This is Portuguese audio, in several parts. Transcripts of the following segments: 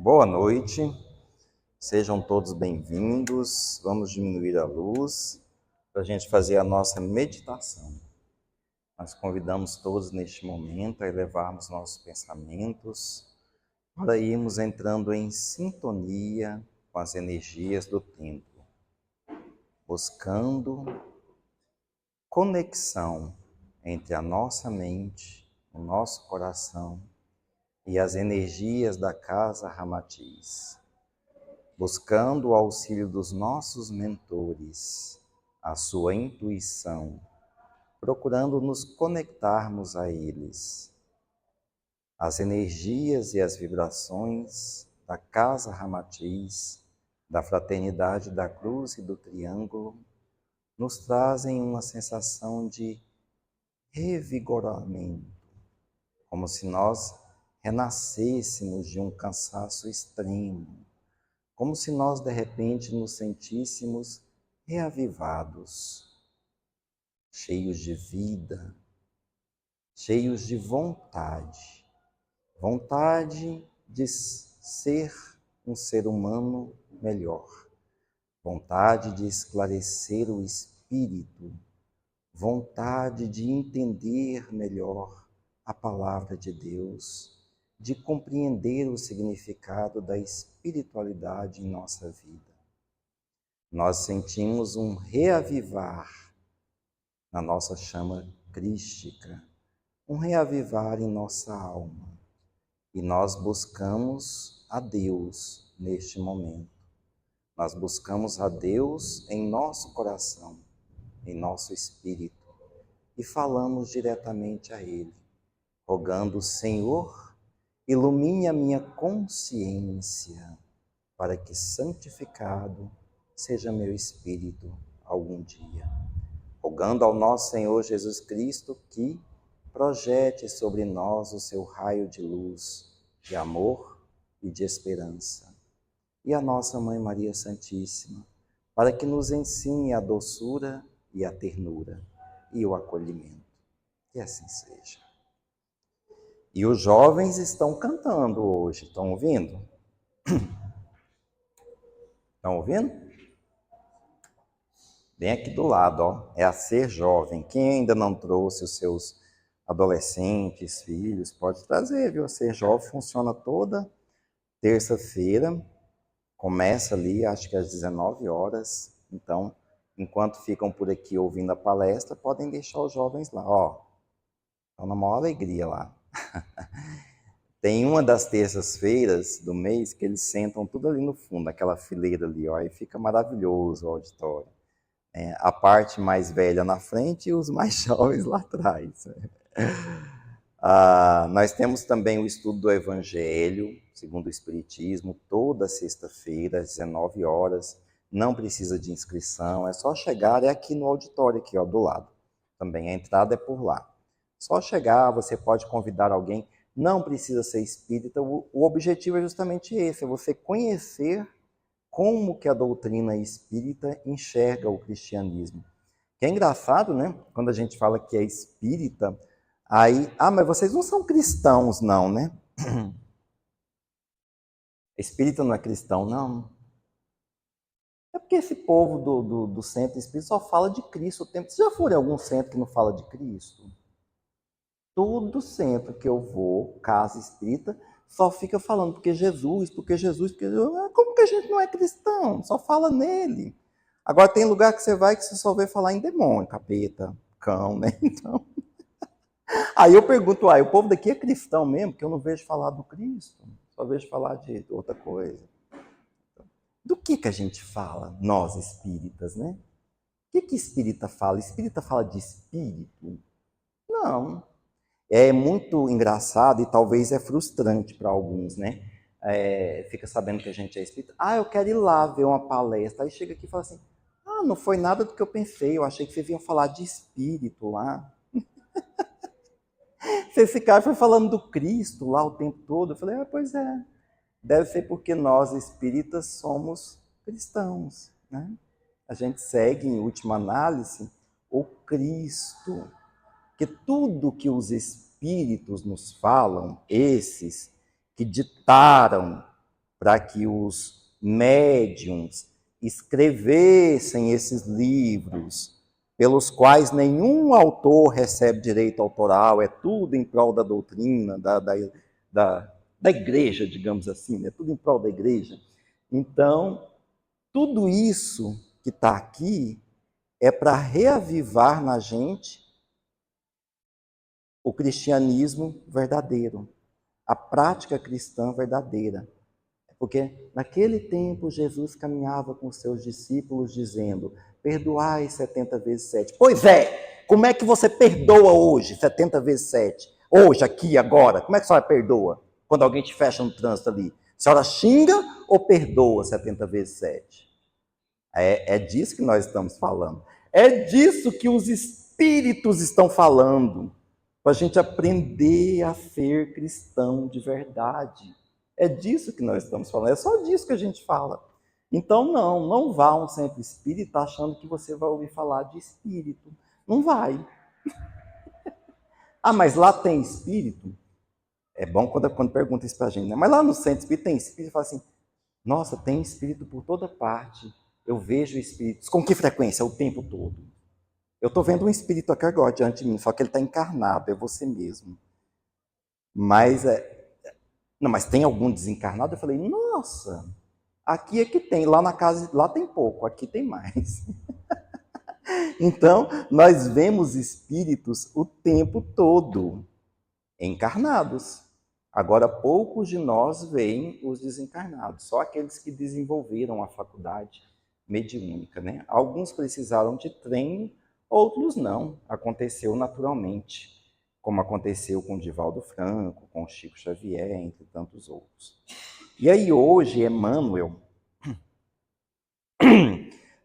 Boa noite, sejam todos bem-vindos. Vamos diminuir a luz para a gente fazer a nossa meditação. Nós convidamos todos neste momento a elevarmos nossos pensamentos para irmos entrando em sintonia com as energias do tempo, buscando conexão entre a nossa mente, o nosso coração e as energias da casa Ramatiz, buscando o auxílio dos nossos mentores, a sua intuição, procurando nos conectarmos a eles. As energias e as vibrações da casa Ramatiz, da Fraternidade da Cruz e do Triângulo, nos trazem uma sensação de revigoramento, como se nós renascêssemos de um cansaço extremo, como se nós de repente nos sentíssemos reavivados, cheios de vida, cheios de vontade, vontade de ser um ser humano melhor, vontade de esclarecer o espírito, vontade de entender melhor a palavra de Deus, de compreender o significado da espiritualidade em nossa vida. Nós sentimos um reavivar na nossa chama crística, um reavivar em nossa alma. E nós buscamos a Deus neste momento. Nós buscamos a Deus em nosso coração, em nosso espírito, e falamos diretamente a Ele, rogando: Senhor, ilumine a minha consciência, para que santificado seja meu espírito algum dia. Rogando ao nosso Senhor Jesus Cristo que projete sobre nós o seu raio de luz, de amor e de esperança. E a nossa Mãe Maria Santíssima, para que nos ensine a doçura e a ternura e o acolhimento. Que assim seja. E os jovens estão cantando hoje, estão ouvindo? Estão ouvindo? Bem aqui do lado, ó, é a Ser Jovem. Quem ainda não trouxe os seus adolescentes, filhos, pode trazer, viu? A Ser Jovem funciona toda terça-feira, começa ali, acho que às 19 horas. Então, enquanto ficam por aqui ouvindo a palestra, podem deixar os jovens lá, ó. Estão na maior alegria lá. Tem uma das terças-feiras do mês que eles sentam tudo ali no fundo, aquela fileira ali, ó, e fica maravilhoso o auditório. A parte mais velha na frente e os mais jovens lá atrás. Nós temos também o estudo do Evangelho, segundo o Espiritismo, toda sexta-feira, às 19 horas. Não precisa de inscrição, é só chegar, é aqui no auditório, aqui ó, do lado. Também a entrada é por lá. Só chegar, você pode convidar alguém, não precisa ser espírita. O objetivo é justamente esse, é você conhecer como que a doutrina espírita enxerga o cristianismo. Que é engraçado, né? Quando a gente fala que é espírita, aí, mas vocês não são cristãos, não, né? Espírita não é cristão, não. É porque esse povo do centro espírita só fala de Cristo o tempo. Vocês já foram em algum centro que não fala de Cristo? Todo centro que eu vou, casa espírita, só fica falando porque Jesus, porque Jesus, porque Jesus. Como que a gente não é cristão? Só fala nele. Agora tem lugar que você vai que você só vê falar em demônio, capeta, cão, né? Então, aí eu pergunto, o povo daqui é cristão mesmo? Porque eu não vejo falar do Cristo, só vejo falar de outra coisa. Do que a gente fala, nós espíritas, né? O que espírita fala? Espírita fala de espírito? Não. É muito engraçado e talvez é frustrante para alguns, né? Fica sabendo que a gente é espírita. Eu quero ir lá ver uma palestra. Aí chega aqui e fala assim, não foi nada do que eu pensei, eu achei que vocês iam falar de espírito lá. Esse cara foi falando do Cristo lá o tempo todo. Eu falei, pois é. Deve ser porque nós espíritas somos cristãos, né? A gente segue, em última análise, o Cristo. Que tudo que os espíritos nos falam, esses que ditaram para que os médiuns escrevessem esses livros, pelos quais nenhum autor recebe direito autoral, é tudo em prol da doutrina, da igreja, digamos assim, é tudo em prol da igreja. Então, tudo isso que está aqui é para reavivar na gente o cristianismo verdadeiro, a prática cristã verdadeira. Porque naquele tempo Jesus caminhava com os seus discípulos dizendo: perdoai 70 vezes 7. Pois é, como é que você perdoa hoje 70 vezes 7? Hoje, aqui, agora, como é que a senhora perdoa? Quando alguém te fecha no trânsito ali. A senhora xinga ou perdoa 70 vezes 7? É disso que nós estamos falando. É disso que os espíritos estão falando. Para a gente aprender a ser cristão de verdade. É disso que nós estamos falando. É só disso que a gente fala. Então, não vá a um centro espírita achando que você vai ouvir falar de espírito. Não vai. Ah, mas lá tem espírito? É bom quando pergunta isso para a gente, né? Mas lá no centro espírita tem espírito? Fala assim, nossa, tem espírito por toda parte. Eu vejo espíritos. Com que frequência? O tempo todo. Eu estou vendo um espírito aqui agora diante de mim, só que ele está encarnado, é você mesmo. Mas, não, mas tem algum desencarnado? Eu falei, nossa, aqui é que tem, lá na casa, lá tem pouco, aqui tem mais. Então, nós vemos espíritos o tempo todo, encarnados. Agora, poucos de nós veem os desencarnados, só aqueles que desenvolveram a faculdade mediúnica, né? Alguns precisaram de treino, outros não, aconteceu naturalmente, como aconteceu com Divaldo Franco, com Chico Xavier, entre tantos outros. E aí hoje, Emmanuel,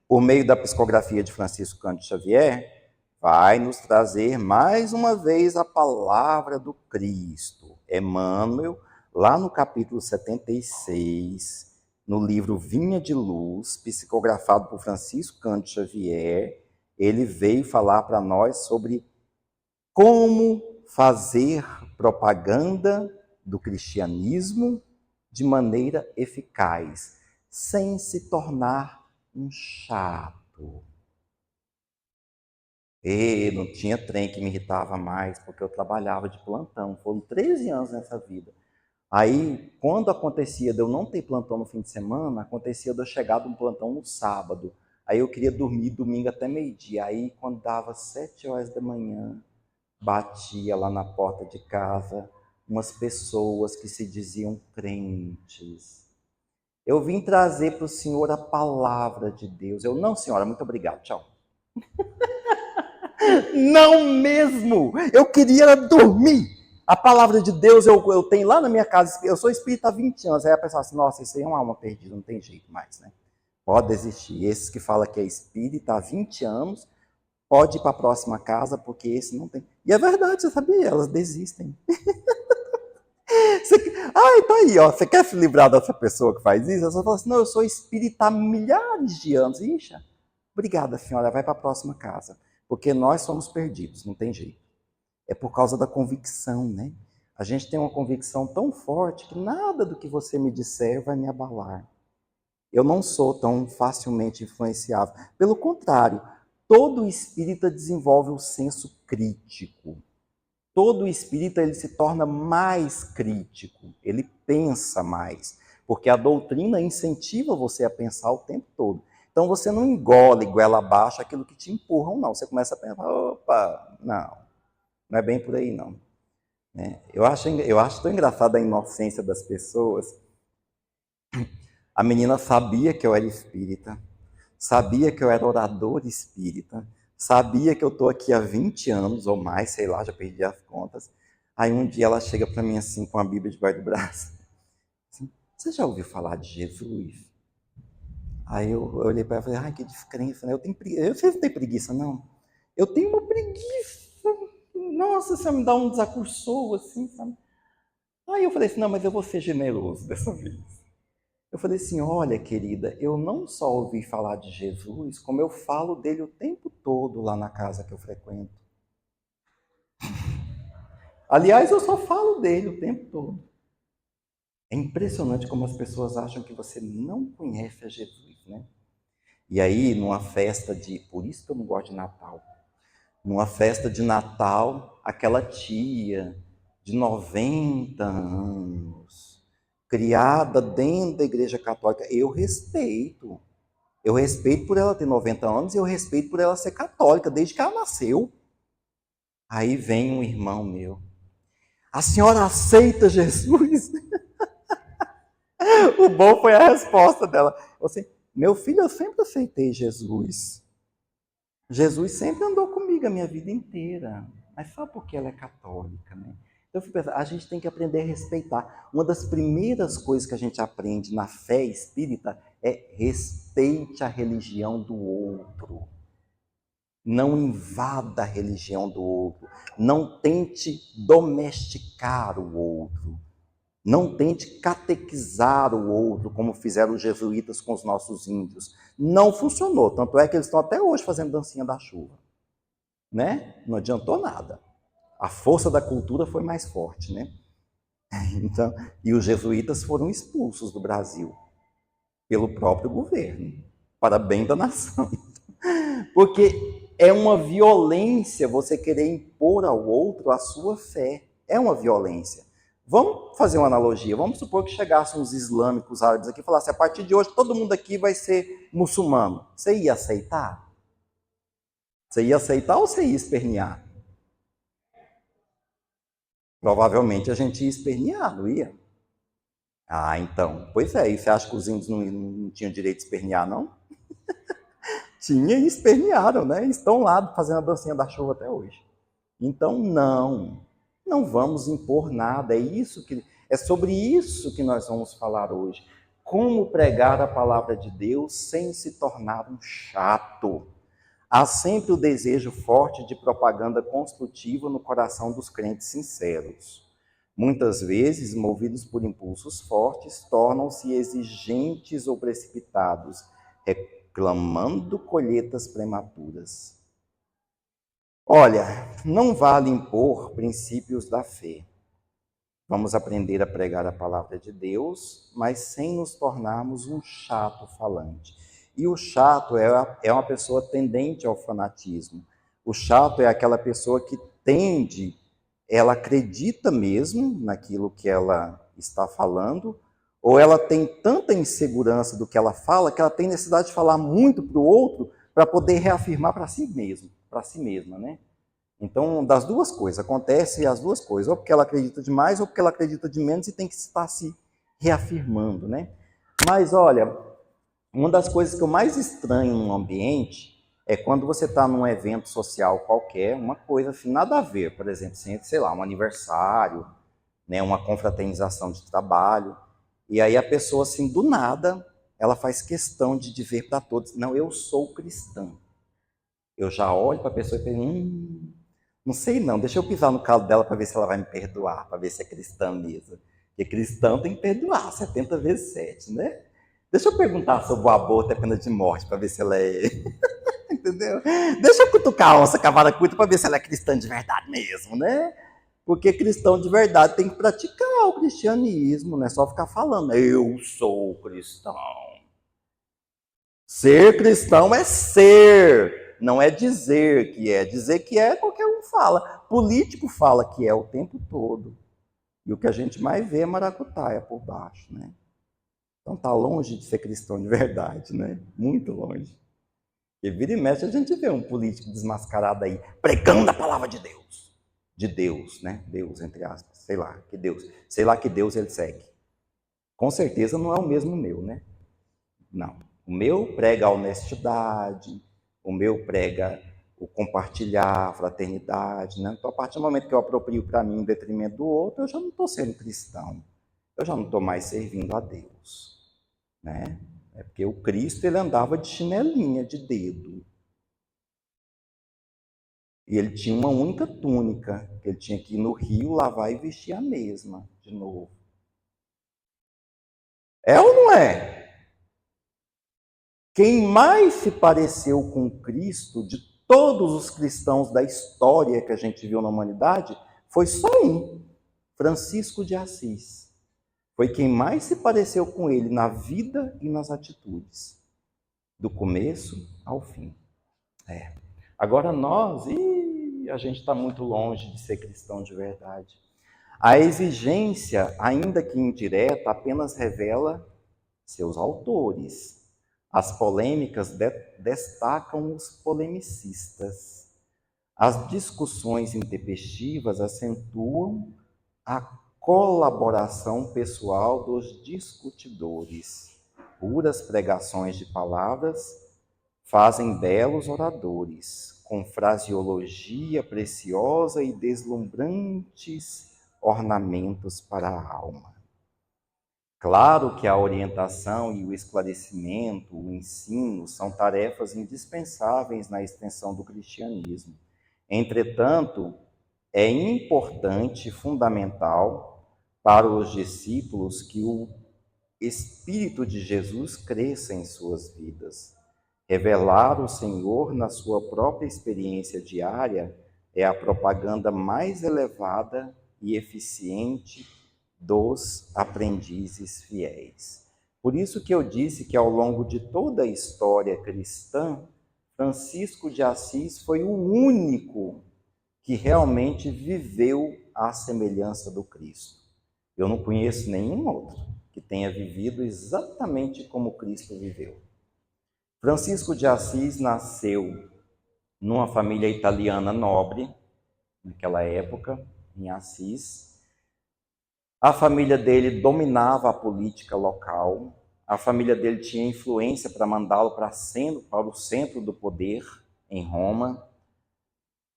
por meio da psicografia de Francisco Cândido Xavier, vai nos trazer mais uma vez a palavra do Cristo. Emmanuel, lá no capítulo 76, no livro Vinha de Luz, psicografado por Francisco Cândido Xavier, ele veio falar para nós sobre como fazer propaganda do cristianismo de maneira eficaz, sem se tornar um chato. E não tinha trem que me irritava mais, porque eu trabalhava de plantão. Foram 13 anos nessa vida. Aí, quando acontecia de eu não ter plantão no fim de semana, acontecia de eu chegar de um plantão no sábado. Aí eu queria dormir domingo até meio-dia. Aí, quando dava 7 horas da manhã, batia lá na porta de casa umas pessoas que se diziam crentes. Eu vim trazer para o senhor a palavra de Deus. Eu, não, senhora, muito obrigado, tchau. Não mesmo! Eu queria dormir. A palavra de Deus eu tenho lá na minha casa. Eu sou espírita há 20 anos. Aí a pessoa assim, nossa, isso aí é uma alma perdida, não tem jeito mais, né? Pode desistir. Esses que falam que é espírita há 20 anos, pode ir para a próxima casa, porque esse não tem. E é verdade, você sabia? Elas desistem. Tá aí, ó. Você quer se livrar dessa pessoa que faz isso? Você fala assim, não, eu sou espírita há milhares de anos. Ixi, obrigada, senhora, vai para a próxima casa. Porque nós somos perdidos, não tem jeito. É por causa da convicção, né? A gente tem uma convicção tão forte que nada do que você me disser vai me abalar. Eu não sou tão facilmente influenciável. Pelo contrário, todo espírita desenvolve o senso crítico. Todo espírita ele se torna mais crítico, ele pensa mais, porque a doutrina incentiva você a pensar o tempo todo. Então você não engole goela abaixo aquilo que te empurram, não. Você começa a pensar, opa, não é bem por aí, não. Eu acho tão engraçado a inocência das pessoas. A menina sabia que eu era espírita, sabia que eu era orador espírita, sabia que eu estou aqui há 20 anos ou mais, sei lá, já perdi as contas. Aí um dia ela chega para mim assim, com a Bíblia debaixo do braço. Assim, você já ouviu falar de Jesus? Aí eu olhei para ela e falei, ai, que descrença, né? Você não tem preguiça, não? Eu tenho uma preguiça. Nossa, você me dá um desacursou, assim, sabe? Aí eu falei assim, não, mas eu vou ser generoso dessa vez. Eu falei assim, olha, querida, eu não só ouvi falar de Jesus, como eu falo dele o tempo todo lá na casa que eu frequento. Aliás, eu só falo dele o tempo todo. É impressionante como as pessoas acham que você não conhece a Jesus, né? E aí, numa festa de... Por isso que eu não gosto de Natal. Numa festa de Natal, aquela tia de 90 anos, criada dentro da Igreja Católica, eu respeito. Eu respeito por ela ter 90 anos e eu respeito por ela ser católica, desde que ela nasceu. Aí vem um irmão meu. A senhora aceita Jesus? O bom foi a resposta dela. Assim, meu filho, eu sempre aceitei Jesus. Jesus sempre andou comigo a minha vida inteira. Mas só porque ela é católica, né? Então eu fico pensando, a gente tem que aprender a respeitar. Uma das primeiras coisas que a gente aprende na fé espírita é respeite a religião do outro. Não invada a religião do outro. Não tente domesticar o outro. Não tente catequizar o outro, como fizeram os jesuítas com os nossos índios. Não funcionou. Tanto é que eles estão até hoje fazendo dancinha da chuva. Né? Não adiantou nada. A força da cultura foi mais forte, né? Então, e os jesuítas foram expulsos do Brasil pelo próprio governo, para bem da nação. Porque é uma violência você querer impor ao outro a sua fé. É uma violência. Vamos fazer uma analogia. Vamos supor que chegassem os islâmicos árabes aqui e falassem, a partir de hoje todo mundo aqui vai ser muçulmano. Você ia aceitar? Você ia aceitar ou você ia espernear? Provavelmente a gente ia espernear, não ia? Ah, então. Pois é, e você acha que os índios não tinham direito de espernear, não? Tinha e espernearam, né? Estão lá fazendo a dancinha da chuva até hoje. Então, não vamos impor nada. É sobre isso que nós vamos falar hoje. Como pregar a palavra de Deus sem se tornar um chato. Há sempre o desejo forte de propaganda construtiva no coração dos crentes sinceros. Muitas vezes, movidos por impulsos fortes, tornam-se exigentes ou precipitados, reclamando colheitas prematuras. Olha, não vale impor princípios da fé. Vamos aprender a pregar a palavra de Deus, mas sem nos tornarmos um chato falante. E o chato é uma pessoa tendente ao fanatismo. O chato é aquela pessoa que ela acredita mesmo naquilo que ela está falando, ou ela tem tanta insegurança do que ela fala, que ela tem necessidade de falar muito para o outro para poder reafirmar para si mesmo, para si mesma, né? Então, das duas coisas, acontece as duas coisas, ou porque ela acredita demais, ou porque ela acredita de menos e tem que estar se reafirmando, né? Mas, olha, uma das coisas que eu mais estranho num ambiente é quando você está num evento social qualquer, uma coisa assim, nada a ver, por exemplo, sei lá, um aniversário, né, uma confraternização de trabalho, e aí a pessoa, assim, do nada, ela faz questão de dizer para todos, não, eu sou cristã. Eu já olho para a pessoa e penso, não sei não, deixa eu pisar no calo dela para ver se ela vai me perdoar, para ver se é cristã mesmo. Porque cristão tem que perdoar, 70 vezes 7, né? Deixa eu perguntar sobre o aborto e a pena de morte, para ver se ela é... Entendeu? Deixa eu cutucar a onça cavada curta para ver se ela é cristã de verdade mesmo, né? Porque cristão de verdade tem que praticar o cristianismo, não é só ficar falando, eu sou cristão. Ser cristão é ser, não é dizer que é. Dizer que é, qualquer um fala. Político fala que é o tempo todo. E o que a gente mais vê é maracutaia por baixo, né? Então tá longe de ser cristão de verdade, né? Muito longe. E vira e mexe a gente vê um político desmascarado aí, pregando a palavra de Deus. De Deus, né? Deus, entre aspas. Sei lá, que Deus. Sei lá que Deus ele segue. Com certeza não é o mesmo meu, né? Não. O meu prega a honestidade, o meu prega o compartilhar, a fraternidade, né? Então, a partir do momento que eu aproprio para mim em detrimento do outro, eu já não estou sendo cristão. Eu já não estou mais servindo a Deus, né? É porque o Cristo, ele andava de chinelinha, de dedo. E ele tinha uma única túnica, que ele tinha que ir no rio, lavar e vestir a mesma, de novo. É ou não é? Quem mais se pareceu com Cristo, de todos os cristãos da história que a gente viu na humanidade, foi só um, Francisco de Assis. Foi quem mais se pareceu com ele na vida e nas atitudes, do começo ao fim. Agora nós, a gente está muito longe de ser cristão de verdade. A exigência, ainda que indireta, apenas revela seus autores. As polêmicas destacam os polemicistas. As discussões intempestivas acentuam a colaboração pessoal dos discutidores. Puras pregações de palavras fazem belos oradores, com fraseologia preciosa e deslumbrantes ornamentos para a alma. Claro que a orientação e o esclarecimento, o ensino, são tarefas indispensáveis na extensão do cristianismo. Entretanto, é importante e fundamental para os discípulos que o Espírito de Jesus cresça em suas vidas. Revelar o Senhor na sua própria experiência diária é a propaganda mais elevada e eficiente dos aprendizes fiéis. Por isso que eu disse que ao longo de toda a história cristã, Francisco de Assis foi o único que realmente viveu à semelhança do Cristo. Eu não conheço nenhum outro que tenha vivido exatamente como Cristo viveu. Francisco de Assis nasceu numa família italiana nobre, naquela época, em Assis. A família dele dominava a política local, a família dele tinha influência para mandá-lo para o centro do poder, em Roma.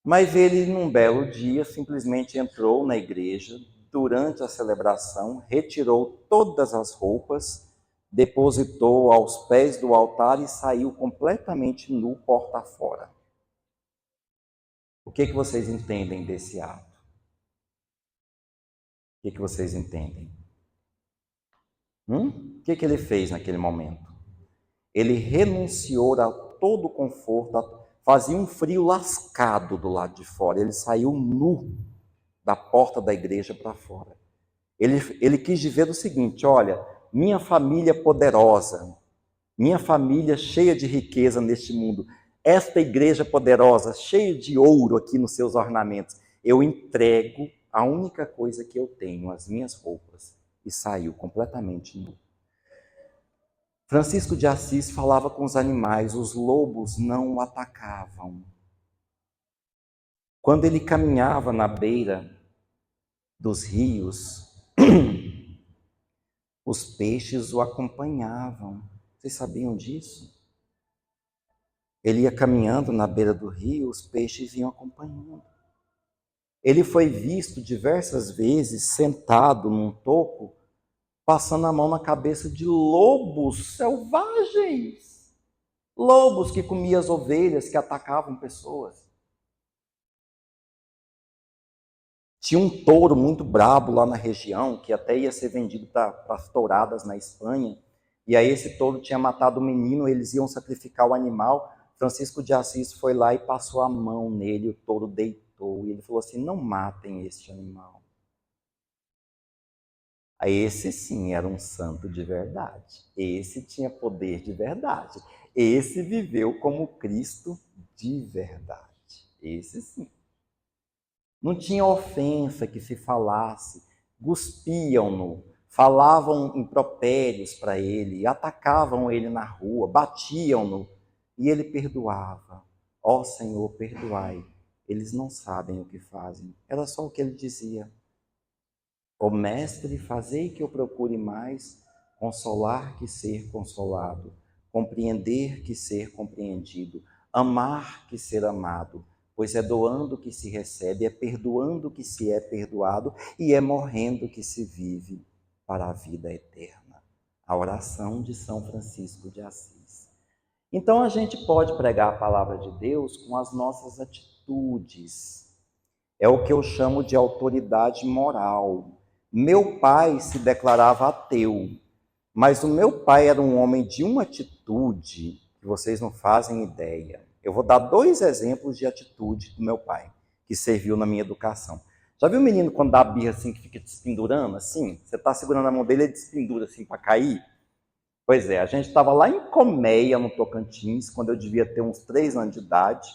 Mas ele, num belo dia, simplesmente entrou na igreja, durante a celebração, retirou todas as roupas, depositou aos pés do altar e saiu completamente nu, porta fora. O que vocês entendem desse ato? O que vocês entendem? O que ele fez naquele momento? Ele renunciou a todo o conforto, fazia um frio lascado do lado de fora, ele saiu nu da porta da igreja para fora. Ele quis dizer o seguinte: olha, minha família poderosa, minha família cheia de riqueza neste mundo, esta igreja poderosa, cheia de ouro aqui nos seus ornamentos, eu entrego a única coisa que eu tenho, as minhas roupas, e saiu completamente nu. Francisco de Assis falava com os animais, os lobos não o atacavam. Quando ele caminhava na beira dos rios, os peixes o acompanhavam. Vocês sabiam disso? Ele ia caminhando na beira do rio, os peixes iam acompanhando. Ele foi visto diversas vezes sentado num toco, passando a mão na cabeça de lobos selvagens. Lobos que comiam as ovelhas, que atacavam pessoas. Tinha um touro muito brabo lá na região, que até ia ser vendido para as touradas na Espanha. E aí esse touro tinha matado o menino, eles iam sacrificar o animal. Francisco de Assis foi lá e passou a mão nele, o touro deitou. E ele falou assim: não matem este animal. Aí esse sim era um santo de verdade. Esse tinha poder de verdade. Esse viveu como Cristo de verdade. Esse sim. Não tinha ofensa que se falasse, cuspiam-no, falavam impropérios para ele, atacavam ele na rua, batiam-no, e ele perdoava. Ó Senhor, perdoai, eles não sabem o que fazem. Era só o que ele dizia. Ó Mestre, fazei que eu procure mais consolar que ser consolado, compreender que ser compreendido, amar que ser amado, pois é doando que se recebe, é perdoando que se é perdoado e é morrendo que se vive para a vida eterna. A oração de São Francisco de Assis. Então a gente pode pregar a palavra de Deus com as nossas atitudes. É o que eu chamo de autoridade moral. Meu pai se declarava ateu, mas o meu pai era um homem de uma atitude que vocês não fazem ideia. Eu vou dar 2 exemplos de atitude do meu pai, que serviu na minha educação. Já viu o menino quando dá birra assim, que fica despendurando assim? Você tá segurando a mão dele, ele despendura assim para cair? Pois é, a gente estava lá em Colmeia, no Tocantins, quando eu devia ter uns 3 anos de idade.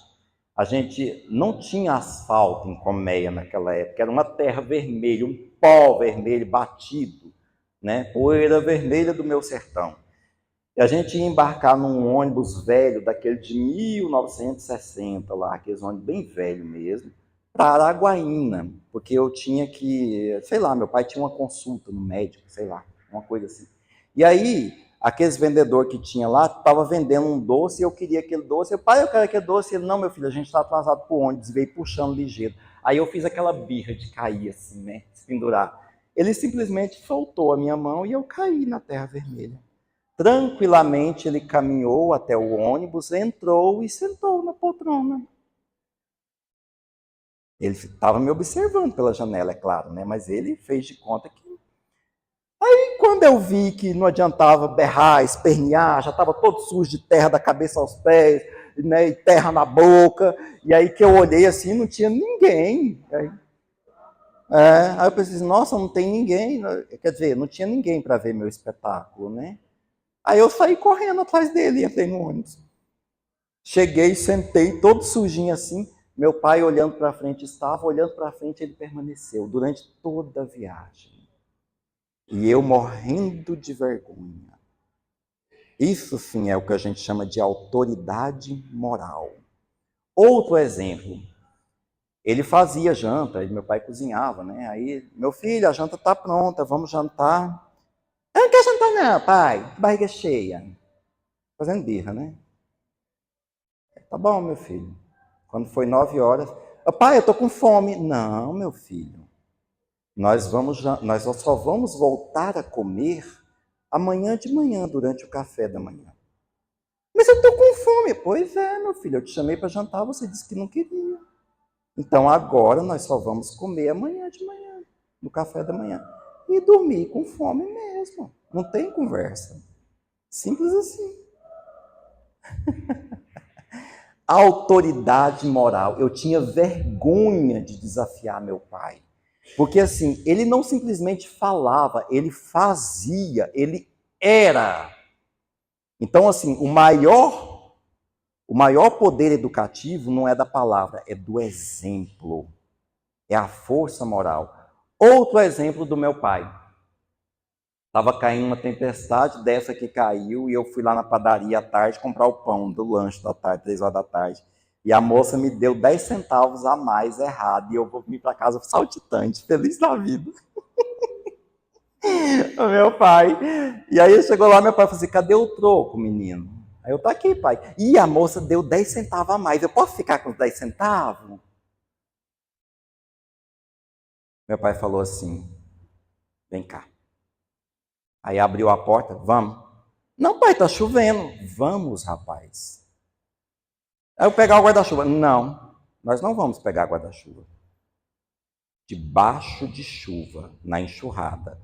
A gente não tinha asfalto em Colmeia naquela época, era uma terra vermelha, um pó vermelho batido, né? Poeira vermelha do meu sertão. E a gente ia embarcar num ônibus velho, daquele de 1960 lá, aqueles ônibus bem velho mesmo, para Araguaína, porque eu tinha que, sei lá, meu pai tinha uma consulta no médico, sei lá, uma coisa assim. E aí, aqueles vendedor que tinha lá, estava vendendo um doce, e eu queria aquele doce. Eu, pai, eu quero aquele doce. Ele, não, meu filho, a gente está atrasado para o ônibus, veio puxando ligeiro. Aí eu fiz aquela birra de cair assim, né, se pendurar. Ele simplesmente soltou a minha mão e eu caí na terra vermelha. Tranquilamente ele caminhou até o ônibus, entrou e sentou na poltrona. Ele estava me observando pela janela, é claro, né? Mas ele fez de conta que... Aí quando eu vi que não adiantava berrar, espernear, já estava todo sujo de terra da cabeça aos pés, né? E terra na boca, e aí que eu olhei assim, não tinha ninguém. Aí eu pensei, nossa, não tem ninguém. Quer dizer, não tinha ninguém para ver meu espetáculo, né? Aí eu saí correndo atrás dele e entrei no ônibus. Cheguei, sentei, todo sujinho assim. Meu pai olhando para frente estava, olhando para frente ele permaneceu durante toda a viagem. E eu morrendo de vergonha. Isso sim é o que a gente chama de autoridade moral. Outro exemplo, ele fazia janta, meu pai cozinhava, né? Aí, meu filho, a janta está pronta, vamos jantar. Eu não quero jantar não, pai, barriga cheia. Fazendo birra, né? Tá bom, meu filho. Quando foi 9 horas, pai, eu tô com fome. Não, meu filho. Nós só vamos voltar a comer amanhã de manhã, durante o café da manhã. Mas eu tô com fome. Pois é, meu filho, eu te chamei para jantar, você disse que não queria. Então agora nós só vamos comer amanhã de manhã, no café da manhã. E dormir com fome mesmo. Não tem conversa. Simples assim. Autoridade moral. Eu tinha vergonha de desafiar meu pai. Porque assim, ele não simplesmente falava, ele fazia, ele era. Então assim, o maior poder educativo não é da palavra, é do exemplo. É a força moral. Outro exemplo do meu pai. Estava caindo uma tempestade dessa que caiu e eu fui lá na padaria à tarde comprar o pão do lanche da tarde, 3 horas da tarde. E a moça me deu 10 centavos a mais errado e eu vou vir para casa saltitante, feliz da vida. O meu pai. E aí chegou lá, meu pai falou assim, cadê o troco, menino? Aí eu, tá aqui, pai. E a moça deu 10 centavos a mais, eu posso ficar com os 10 centavos? Meu pai falou assim, vem cá. Aí abriu a porta, vamos. Não, pai, tá chovendo. Vamos, rapaz. Aí eu pegar o guarda-chuva. Não, nós não vamos pegar guarda-chuva. Debaixo de chuva, na enxurrada.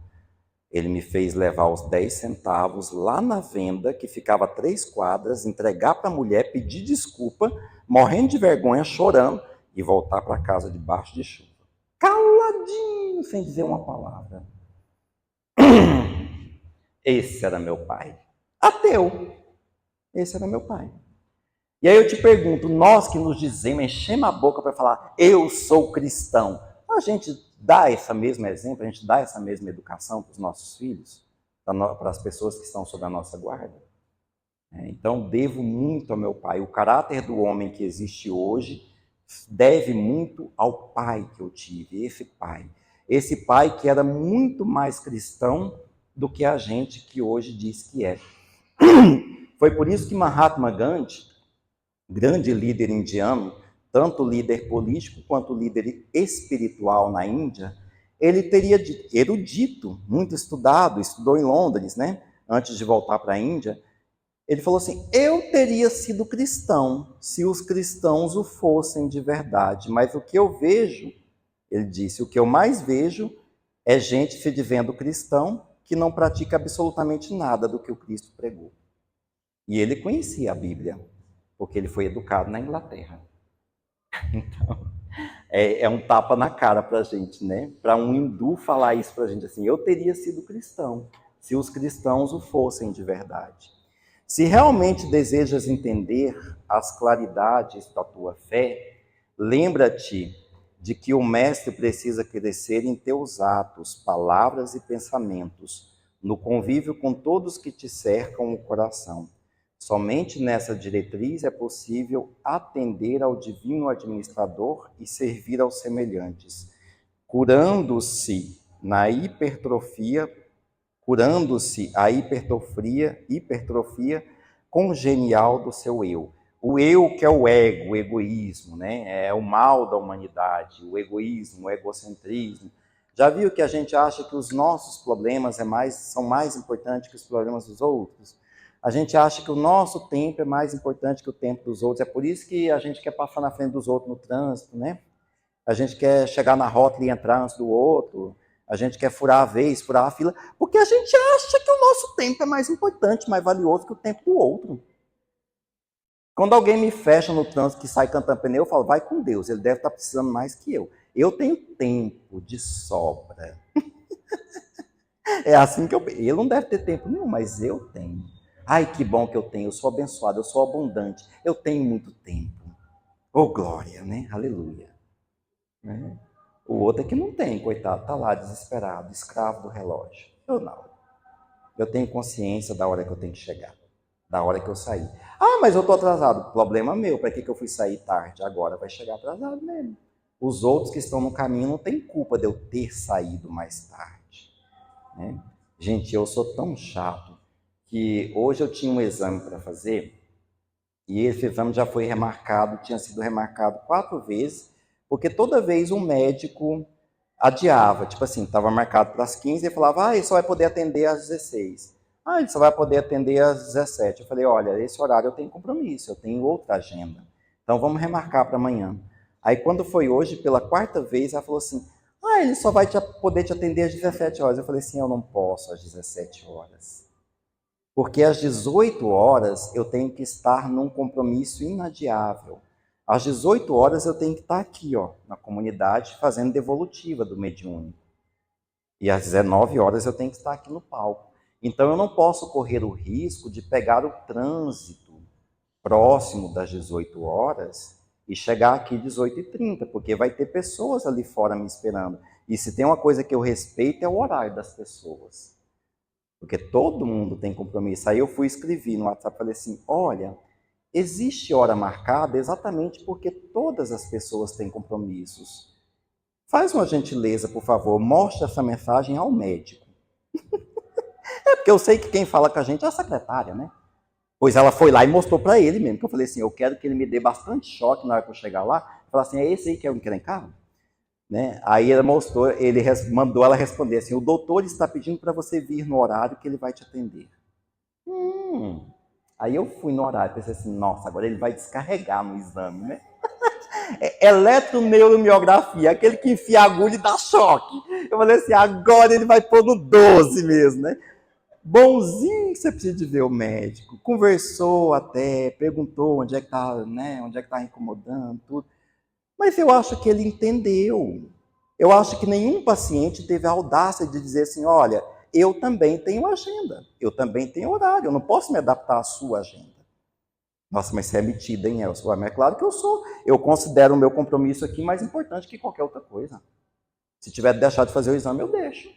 Ele me fez levar os 10 centavos lá na venda, que ficava a 3 quadras, entregar para a mulher, pedir desculpa, morrendo de vergonha, chorando, e voltar para casa debaixo de chuva. Caladinho, sem dizer uma palavra. Esse era meu pai. Ateu. Esse era meu pai. E aí eu te pergunto, nós que nos dizemos, enchemos a boca para falar, eu sou cristão, a gente dá esse mesmo exemplo, a gente dá essa mesma educação para os nossos filhos, para as pessoas que estão sob a nossa guarda? Então, devo muito ao meu pai. O caráter do homem que existe hoje deve muito ao pai que eu tive, esse pai. Esse pai que era muito mais cristão do que a gente que hoje diz que é. Foi por isso que Mahatma Gandhi, grande líder indiano, tanto líder político quanto líder espiritual na Índia, ele teria dito, erudito, muito estudado, estudou em Londres, né? Antes de voltar para a Índia, ele falou assim, eu teria sido cristão se os cristãos o fossem de verdade, mas o que eu vejo, ele disse, o que eu mais vejo é gente se dizendo cristão que não pratica absolutamente nada do que o Cristo pregou. E ele conhecia a Bíblia, porque ele foi educado na Inglaterra. Então, É um tapa na cara para a gente, né? Para um hindu falar isso para a gente assim, eu teria sido cristão, se os cristãos o fossem de verdade. Se realmente desejas entender as claridades da tua fé, lembra-te de que o mestre precisa crescer em teus atos, palavras e pensamentos, no convívio com todos que te cercam o coração. Somente nessa diretriz é possível atender ao divino administrador e servir aos semelhantes, curando-se na hipertrofia, curando-se a hipertrofia congenial do seu eu. O eu que é o ego, o egoísmo, né? É o mal da humanidade, o egoísmo, o egocentrismo. Já viu que a gente acha que os nossos problemas são mais importantes que os problemas dos outros? A gente acha que o nosso tempo é mais importante que o tempo dos outros. É por isso que a gente quer passar na frente dos outros no trânsito, né? A gente quer chegar na rota e entrar antes do outro. A gente quer furar a vez, furar a fila, porque a gente acha que o nosso tempo é mais importante, mais valioso que o tempo do outro. Quando alguém me fecha no trânsito que sai cantando pneu, eu falo, vai com Deus, ele deve estar precisando mais que eu. Eu tenho tempo de sobra. É assim que ele não deve ter tempo nenhum, mas eu tenho. Ai, que bom que eu tenho, eu sou abençoado, eu sou abundante, eu tenho muito tempo. Oh, glória, né? Aleluia. Né? O outro é que não tem, coitado, tá lá desesperado, escravo do relógio. Eu não. Eu tenho consciência da hora que eu tenho que chegar, da hora que eu sair. Ah, mas eu tô atrasado. Problema meu, para que eu fui sair tarde? Agora vai chegar atrasado mesmo. Os outros que estão no caminho não têm culpa de eu ter saído mais tarde. Né? Gente, eu sou tão chato que hoje eu tinha um exame para fazer e esse exame já foi remarcado, tinha sido remarcado 4 vezes, porque toda vez um médico adiava, tipo assim, estava marcado para as 15 e falava, ele só vai poder atender às 16. Ele só vai poder atender às 17. Eu falei, olha, esse horário eu tenho compromisso, eu tenho outra agenda. Então vamos remarcar para amanhã. Aí quando foi hoje, pela 4ª vez, ela falou assim, ele só vai poder te atender às 17 horas. Eu falei assim, eu não posso às 17 horas. Porque às 18 horas eu tenho que estar num compromisso inadiável. Às 18 horas eu tenho que estar aqui, na comunidade, fazendo devolutiva do mediúnico. E às 19 horas eu tenho que estar aqui no palco. Então eu não posso correr o risco de pegar o trânsito próximo das 18 horas e chegar aqui 18h30, porque vai ter pessoas ali fora me esperando. E se tem uma coisa que eu respeito é o horário das pessoas. Porque todo mundo tem compromisso. Aí eu fui escrever no WhatsApp, falei assim, olha, existe hora marcada exatamente porque todas as pessoas têm compromissos. Faz uma gentileza, por favor, mostre essa mensagem ao médico. É porque eu sei que quem fala com a gente é a secretária, né? Pois ela foi lá e mostrou para ele mesmo, que eu falei assim, eu quero que ele me dê bastante choque na hora que eu chegar lá. Falar assim, é esse aí que é o encrencado? Né? Aí ele mostrou, ele mandou ela responder assim, o doutor está pedindo para você vir no horário que ele vai te atender. Aí eu fui no horário, pensei assim, nossa, agora ele vai descarregar no exame, né? Eletroneuromiografia, aquele que enfia a agulha e dá choque. Eu falei assim, agora ele vai pôr no 12 mesmo, né? Bonzinho que você precisa de ver o médico. Conversou até, perguntou onde é que tá, né? Onde é que tá incomodando, tudo. Mas eu acho que ele entendeu. Eu acho que nenhum paciente teve a audácia de dizer assim, olha, eu também tenho agenda, eu também tenho horário, eu não posso me adaptar à sua agenda. Nossa, mas você é metida, hein, Elcio? Mas é claro que eu sou. Eu considero o meu compromisso aqui mais importante que qualquer outra coisa. Se tiver de deixar de fazer o exame, eu deixo.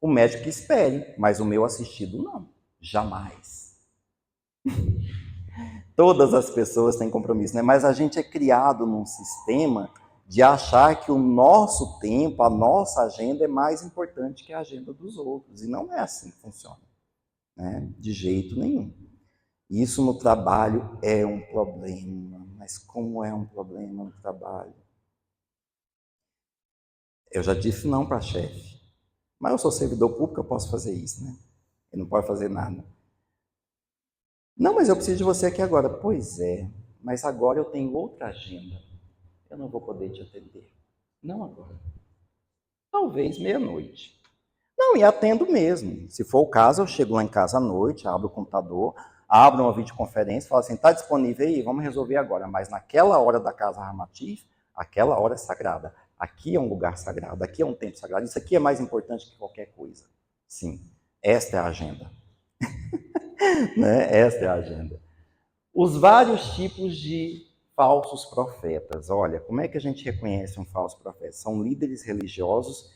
O médico que espere, mas o meu assistido não. Jamais. Todas as pessoas têm compromisso, né? Mas a gente é criado num sistema de achar que o nosso tempo, a nossa agenda é mais importante que a agenda dos outros. E não é assim que funciona, né? De jeito nenhum. Isso no trabalho é um problema. Mas como é um problema no trabalho? Eu já disse não para chefe. Mas eu sou servidor público, eu posso fazer isso, né? Ele não pode fazer nada. Não, mas eu preciso de você aqui agora. Pois é, mas agora eu tenho outra agenda. Eu não vou poder te atender. Não agora. Talvez meia-noite. Não, e atendo mesmo. Se for o caso, eu chego lá em casa à noite, abro o computador, abro uma videoconferência, falo assim, está disponível aí? Vamos resolver agora. Mas naquela hora da casa Ramatiz, aquela hora é sagrada. Aqui é um lugar sagrado, aqui é um tempo sagrado. Isso aqui é mais importante que qualquer coisa. Sim, esta é a agenda. Né? Esta é a agenda. Os vários tipos de falsos profetas. Olha, como é que a gente reconhece um falso profeta? São líderes religiosos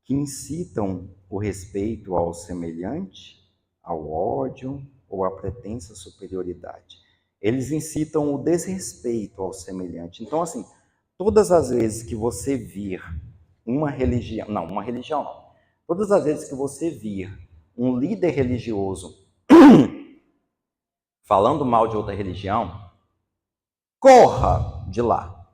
que incitam o respeito ao semelhante, ao ódio ou à pretensa superioridade. Eles incitam o desrespeito ao semelhante. Então, assim, todas as vezes que você vir uma religião não. Todas as vezes que você vir um líder religioso falando mal de outra religião, corra de lá.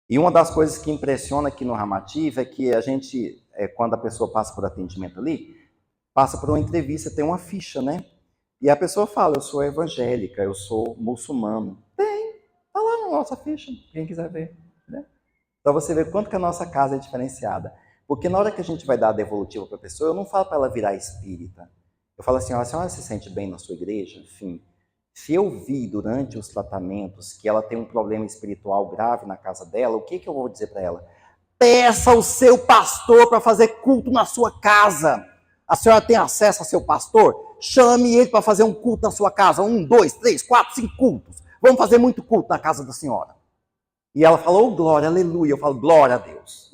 E uma das coisas que impressiona aqui no Ramativ é que a gente, quando a pessoa passa por atendimento ali, passa por uma entrevista, tem uma ficha, né? E a pessoa fala, eu sou evangélica, eu sou muçulmano. Tem, tá lá na nossa ficha, quem quiser ver. Né? Então você vê quanto que a nossa casa é diferenciada. Porque na hora que a gente vai dar a devolutiva para a pessoa, eu não falo para ela virar espírita. Eu falo assim, a senhora se sente bem na sua igreja? Enfim, se eu vi durante os tratamentos que ela tem um problema espiritual grave na casa dela, o que eu vou dizer para ela? Peça o seu pastor para fazer culto na sua casa. A senhora tem acesso ao seu pastor? Chame ele para fazer um culto na sua casa. 1, 2, 3, 4, 5 cultos. Vamos fazer muito culto na casa da senhora. E ela falou, oh, glória, aleluia. Eu falo, glória a Deus.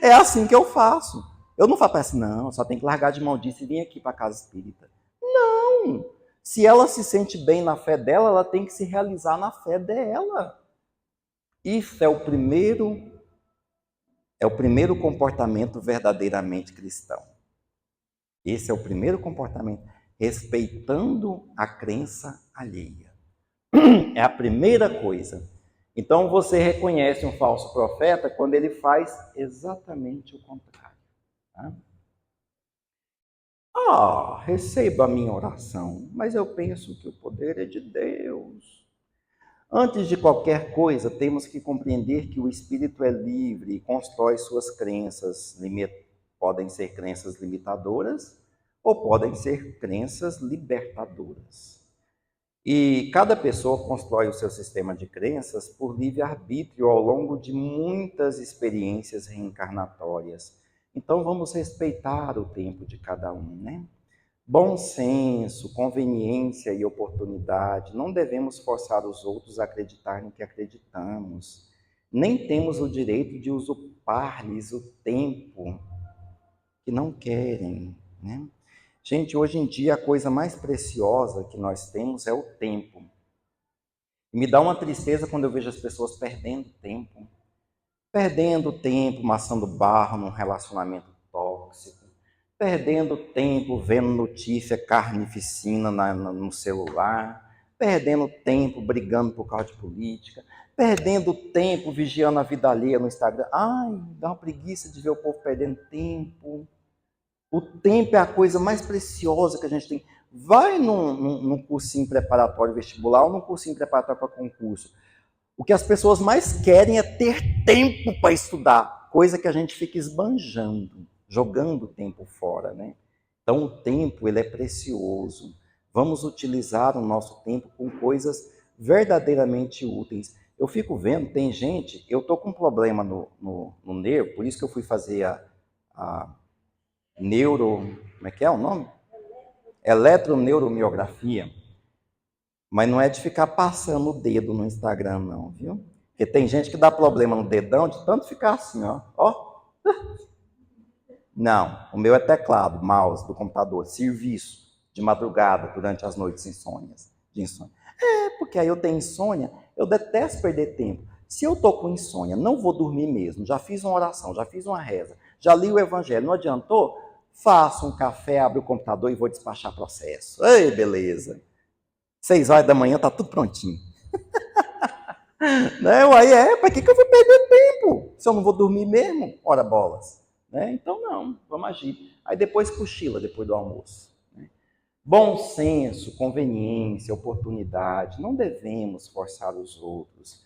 É assim que eu faço. Eu não falo para ela assim, não, só tem que largar de mão disso e vir aqui para a casa espírita. Não. Se ela se sente bem na fé dela, ela tem que se realizar na fé dela. Isso é o primeiro comportamento verdadeiramente cristão. Esse é o primeiro comportamento, respeitando a crença alheia. É a primeira coisa. Então você reconhece um falso profeta quando ele faz exatamente o contrário. Tá? Receba a minha oração, mas eu penso que o poder é de Deus. Antes de qualquer coisa, temos que compreender que o espírito é livre e constrói suas crenças. Podem ser crenças limitadoras ou podem ser crenças libertadoras. E cada pessoa constrói o seu sistema de crenças por livre-arbítrio ao longo de muitas experiências reencarnatórias. Então vamos respeitar o tempo de cada um, né? Bom senso, conveniência e oportunidade. Não devemos forçar os outros a acreditar no que acreditamos. Nem temos o direito de usurpar-lhes o tempo que não querem, né? Gente, hoje em dia a coisa mais preciosa que nós temos é o tempo. E me dá uma tristeza quando eu vejo as pessoas perdendo tempo. Perdendo tempo, maçando barro num relacionamento tóxico. Perdendo tempo vendo notícia carnificina no celular. Perdendo tempo brigando por causa de política. Perdendo tempo vigiando a vida alheia no Instagram. Ai, dá uma preguiça de ver o povo perdendo tempo. O tempo é a coisa mais preciosa que a gente tem. Vai num cursinho preparatório vestibular ou num cursinho preparatório para concurso. O que as pessoas mais querem é ter tempo para estudar, coisa que a gente fica esbanjando, jogando o tempo fora, né? Então, o tempo, ele é precioso. Vamos utilizar o nosso tempo com coisas verdadeiramente úteis. Eu fico vendo, tem gente, eu estou com um problema no nervo, por isso que eu fui fazer a como é que é o nome? Eletroneuromiografia. Mas não é de ficar passando o dedo no Instagram, não, viu? Porque tem gente que dá problema no dedão de tanto ficar assim, ó. Ó. Não, o meu é teclado, mouse do computador, serviço de madrugada durante as noites de insônia. Porque aí eu tenho insônia, eu detesto perder tempo. Se eu tô com insônia, não vou dormir mesmo, já fiz uma oração, já fiz uma reza, já li o evangelho, não adiantou? Faço um café, abro o computador e vou despachar processo. Ei, beleza. 6 horas da manhã tá tudo prontinho. Não, aí para que eu vou perder tempo? Se eu não vou dormir mesmo? Ora bolas. Né? Então não, vamos agir. Aí depois cochila, depois do almoço. Né? Bom senso, conveniência, oportunidade. Não devemos forçar os outros.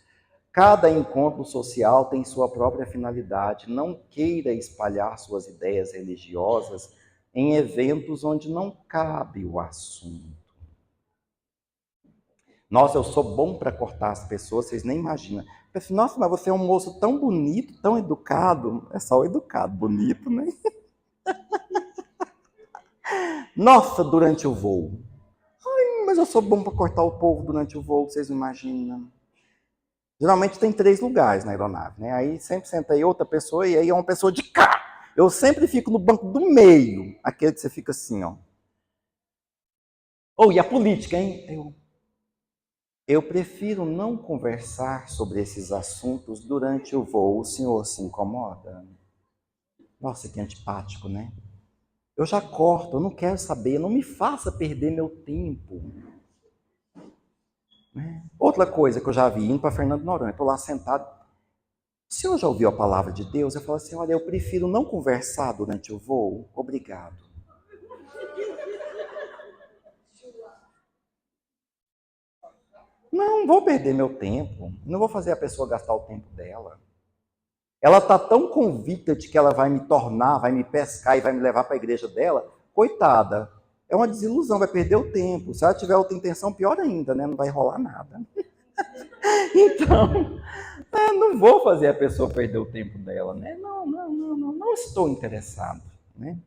Cada encontro social tem sua própria finalidade. Não queira espalhar suas ideias religiosas em eventos onde não cabe o assunto. Nossa, eu sou bom para cortar as pessoas, vocês nem imaginam. Eu pensei, nossa, mas você é um moço tão bonito, tão educado. É só o educado, bonito, né? Nossa, durante o voo. Mas eu sou bom para cortar o povo durante o voo, vocês não imaginam. Geralmente tem 3 lugares na aeronave, né? Aí sempre senta aí outra pessoa e aí é uma pessoa de cá. Eu sempre fico no banco do meio, aquele que você fica assim, ó. Oh, e a política, hein? Eu prefiro não conversar sobre esses assuntos durante o voo. O senhor se incomoda? Nossa, que antipático, né? Eu já corto, eu não quero saber, não me faça perder meu tempo. Né? Outra coisa que eu já vi, indo para Fernando Noronha, estou lá sentado. O senhor já ouviu a palavra de Deus? Eu falo assim, olha, eu prefiro não conversar durante o voo. Obrigado. Não vou perder meu tempo. Não vou fazer a pessoa gastar o tempo dela. Ela está tão convicta de que ela vai me tornar, vai me pescar e vai me levar para a igreja dela. Coitada. É uma desilusão, vai perder o tempo. Se ela tiver outra intenção, pior ainda, né? Não vai rolar nada. Então, não vou fazer a pessoa perder o tempo dela, né? Não estou interessado, né?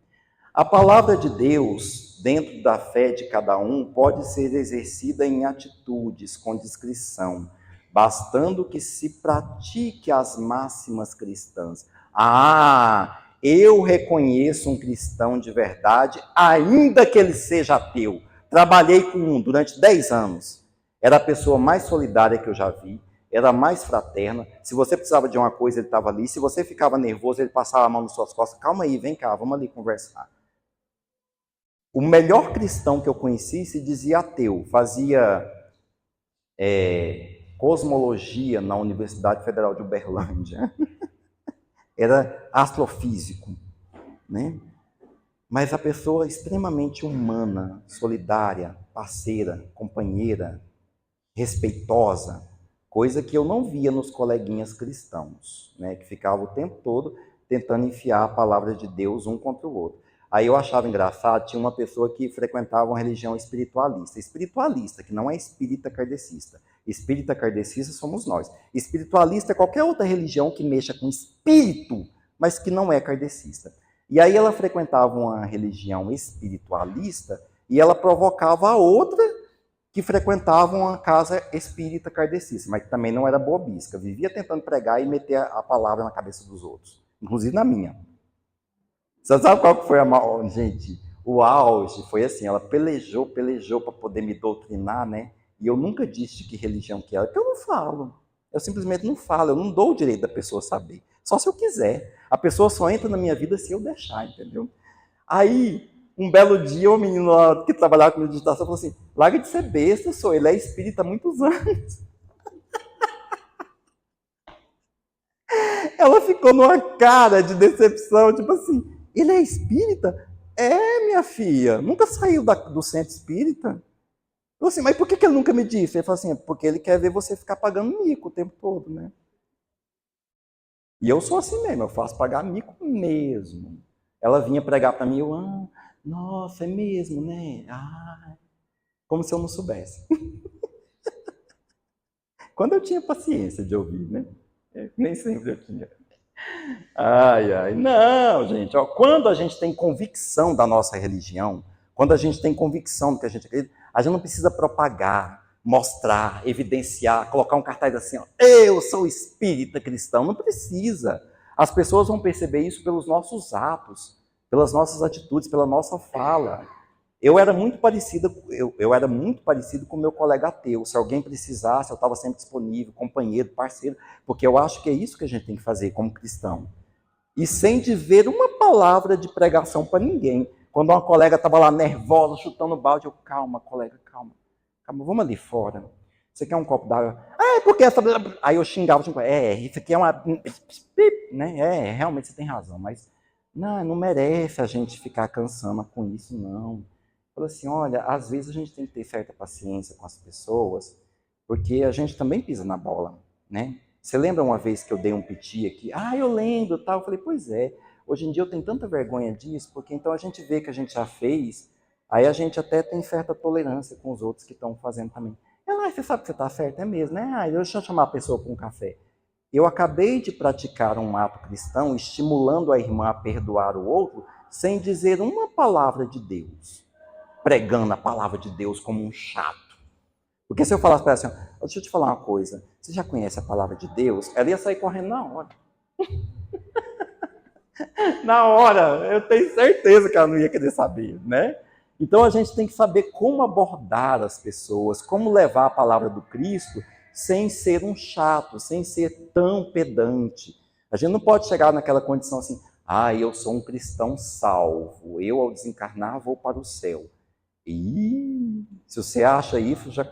A palavra de Deus, dentro da fé de cada um, pode ser exercida em atitudes com discrição, bastando que se pratique as máximas cristãs. Ah, eu reconheço um cristão de verdade, ainda que ele seja ateu. Trabalhei com um durante 10 anos. Era a pessoa mais solidária que eu já vi, era mais fraterna. Se você precisava de uma coisa, ele estava ali. Se você ficava nervoso, ele passava a mão nas suas costas. Calma aí, vem cá, vamos ali conversar. O melhor cristão que eu conheci se dizia ateu, fazia cosmologia na Universidade Federal de Uberlândia, era astrofísico, né? Mas a pessoa extremamente humana, solidária, parceira, companheira, respeitosa, coisa que eu não via nos coleguinhas cristãos, né? Que ficavam o tempo todo tentando enfiar a palavra de Deus um contra o outro. Aí eu achava engraçado, tinha uma pessoa que frequentava uma religião espiritualista, que não é espírita kardecista. Espírita kardecista somos nós. Espiritualista é qualquer outra religião que mexa com espírito, mas que não é kardecista. E aí ela frequentava uma religião espiritualista e ela provocava a outra que frequentava uma casa espírita kardecista, mas que também não era bobisca, vivia tentando pregar e meter a palavra na cabeça dos outros, inclusive na minha. Você sabe qual que foi a mal? Gente, o auge foi assim, ela pelejou para poder me doutrinar, né? E eu nunca disse de que religião que era, porque eu não falo. Eu simplesmente não falo, eu não dou o direito da pessoa saber. Só se eu quiser. A pessoa só entra na minha vida se eu deixar, entendeu? Aí, um belo dia, o menino lá que trabalhava com meditação falou assim, larga de ser besta, sou, ele é espírita há muitos anos. Ela ficou numa cara de decepção, tipo assim, ele é espírita? É, minha filha, nunca saiu do centro espírita. Eu assim, mas por que ele nunca me disse? Ele falou assim, porque ele quer ver você ficar pagando mico o tempo todo, né? E eu sou assim mesmo, eu faço pagar mico mesmo. Ela vinha pregar para mim, nossa, é mesmo, né? Ah, como se eu não soubesse. Quando eu tinha paciência de ouvir, né? Nem sempre eu tinha. Ai, ai. Não, gente. Ó, quando a gente tem convicção da nossa religião, quando a gente tem convicção do que a gente acredita, a gente não precisa propagar, mostrar, evidenciar, colocar um cartaz assim, ó, eu sou espírita cristão. Não precisa. As pessoas vão perceber isso pelos nossos atos, pelas nossas atitudes, pela nossa fala. Eu era muito parecido com o meu colega ateu. Se alguém precisasse, eu estava sempre disponível, companheiro, parceiro, porque eu acho que é isso que a gente tem que fazer como cristão. E sem dizer uma palavra de pregação para ninguém. Quando uma colega estava lá nervosa, chutando balde, eu, calma, colega, calma, calma, vamos ali fora. Você quer um copo d'água? Ah, é porque essa. Aí eu xingava, isso aqui é uma. Né? Realmente você tem razão, mas não merece a gente ficar cansando com isso, não. Falou assim, olha, às vezes a gente tem que ter certa paciência com as pessoas, porque a gente também pisa na bola, né? Você lembra uma vez que eu dei um piti aqui? Ah, eu lembro, tal. Eu falei, pois é, hoje em dia eu tenho tanta vergonha disso, porque então a gente vê que a gente já fez, aí a gente até tem certa tolerância com os outros que estão fazendo também. Ela, você sabe que você está certo, é mesmo, né? Deixa eu chamar a pessoa para um café. Eu acabei de praticar um ato cristão, estimulando a irmã a perdoar o outro, sem dizer uma palavra de Deus, pregando a palavra de Deus como um chato. Porque se eu falasse para ela assim, deixa eu te falar uma coisa, você já conhece a palavra de Deus? Ela ia sair correndo na hora. Na hora, eu tenho certeza que ela não ia querer saber, né? Então a gente tem que saber como abordar as pessoas, como levar a palavra do Cristo sem ser um chato, sem ser tão pedante. A gente não pode chegar naquela condição assim, eu sou um cristão salvo, eu ao desencarnar vou para o céu. E se você acha isso, já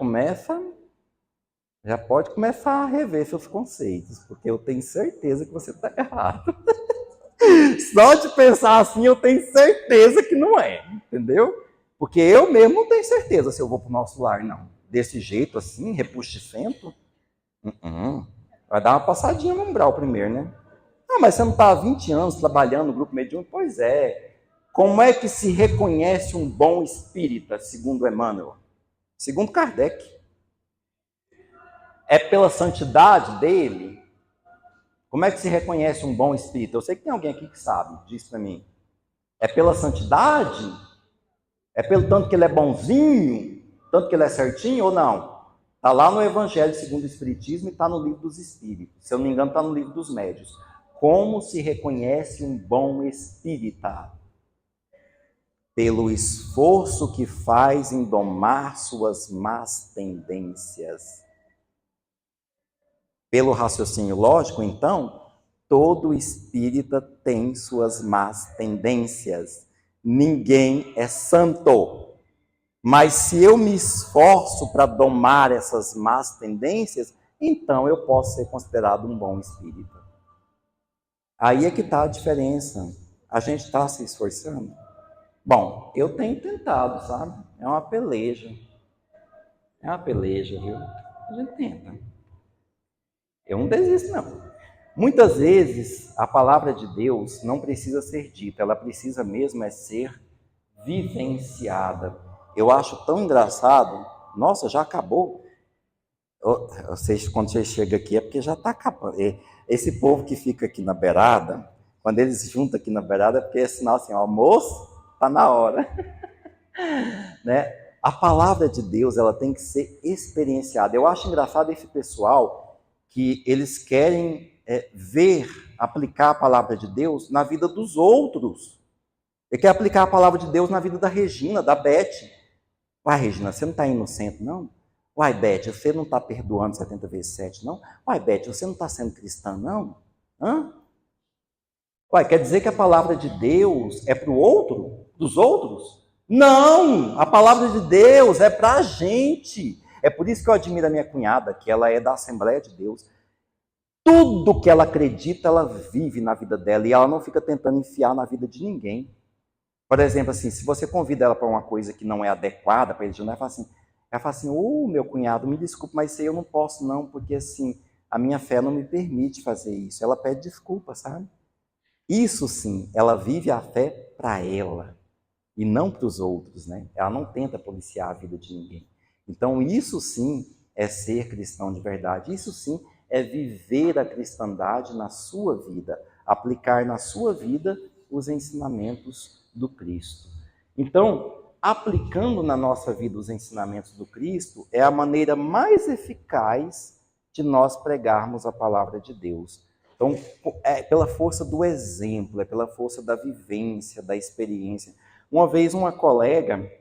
pode começar a rever seus conceitos, porque eu tenho certeza que você está errado. Só de pensar assim, eu tenho certeza que não é, entendeu? Porque eu mesmo não tenho certeza se eu vou para o nosso lar, não. Desse jeito assim, repusticento, vai dar uma passadinha no umbral primeiro, né? Mas você não está há 20 anos trabalhando no grupo mediúnico? Pois é. Como é que se reconhece um bom espírita, segundo Emmanuel? Segundo Kardec. É pela santidade dele? Como é que se reconhece um bom espírita? Eu sei que tem alguém aqui que sabe, diz para mim. É pela santidade? É pelo tanto que ele é bonzinho? Tanto que ele é certinho ou não? Está lá no Evangelho segundo o Espiritismo e está no Livro dos Espíritos. Se eu não me engano, está no Livro dos Médiuns. Como se reconhece um bom espírita? Pelo esforço que faz em domar suas más tendências. Pelo raciocínio lógico, então, todo espírita tem suas más tendências. Ninguém é santo. Mas se eu me esforço para domar essas más tendências, então eu posso ser considerado um bom espírita. Aí é que está a diferença. A gente está se esforçando? Bom, eu tenho tentado, sabe? É uma peleja. É uma peleja, viu? A gente tenta. Eu não desisto, não. Muitas vezes, a palavra de Deus não precisa ser dita, ela precisa mesmo ser vivenciada. Eu acho tão engraçado. Nossa, já acabou? Quando você chega aqui é porque já está acabando. Esse povo que fica aqui na beirada, quando eles juntam aqui na beirada, é porque é sinal assim, almoço, está na hora. Né? A palavra de Deus, ela tem que ser experienciada. Eu acho engraçado esse pessoal que eles querem ver, aplicar a palavra de Deus na vida dos outros. Ele quer aplicar a palavra de Deus na vida da Regina, da Beth. Uai, Regina, você não está inocente, não? Uai, Beth, você não está perdoando 70 vezes 7, não? Uai, Beth, você não está sendo cristã, não? Hã? Uai, quer dizer que a palavra de Deus é para o outro? Dos outros? Não! A palavra de Deus é para a gente. É por isso que eu admiro a minha cunhada, que ela é da Assembleia de Deus. Tudo que ela acredita, ela vive na vida dela. E ela não fica tentando enfiar na vida de ninguém. Por exemplo, assim, se você convida ela para uma coisa que não é adequada para ele, ela fala assim, meu cunhado, me desculpe, mas isso aí eu não posso não, porque assim, a minha fé não me permite fazer isso. Ela pede desculpa, sabe? Isso sim, ela vive a fé para ela e não para os outros, né? Ela não tenta policiar a vida de ninguém. Então, isso sim é ser cristão de verdade. Isso sim é viver a cristandade na sua vida, aplicar na sua vida os ensinamentos do Cristo. Então, aplicando na nossa vida os ensinamentos do Cristo é a maneira mais eficaz de nós pregarmos a palavra de Deus. Então, é pela força do exemplo, é pela força da vivência, da experiência. Uma vez, uma colega